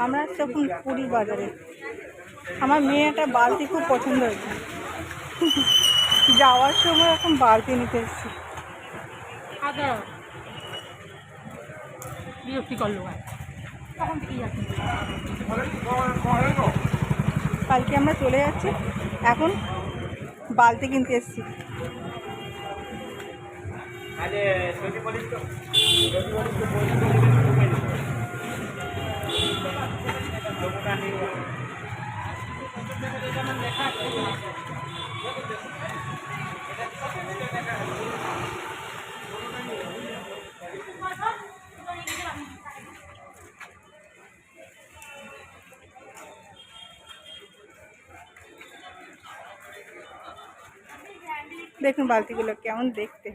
আমরা তখন পুরী বাজারে, আমার মেয়ে একটা বালতি খুব পছন্দ হয়েছে, যাওয়ার সময় এখন বালতি নিতে এসেছি। কালকে আমরা চলে যাচ্ছি, এখন বালতি কিনতে এসেছি। দেখুন বালতিগুলো কেমন দেখতে,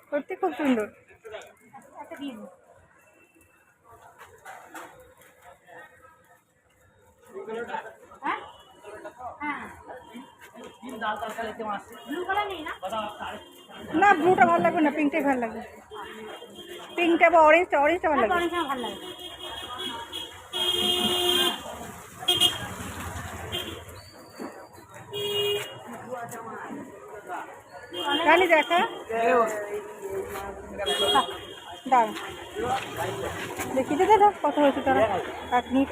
সত্যি খুব সুন্দর। না ব্লুটা ভালো লাগবে না, পিঙ্কটাই ভালো লাগবে। পিঙ্কটা বা অরেঞ্জটা ভালো লাগবে। রানী দেখা দাঁড়া দেখি দাদা কত হয়েছে তারা 8 মিনিট।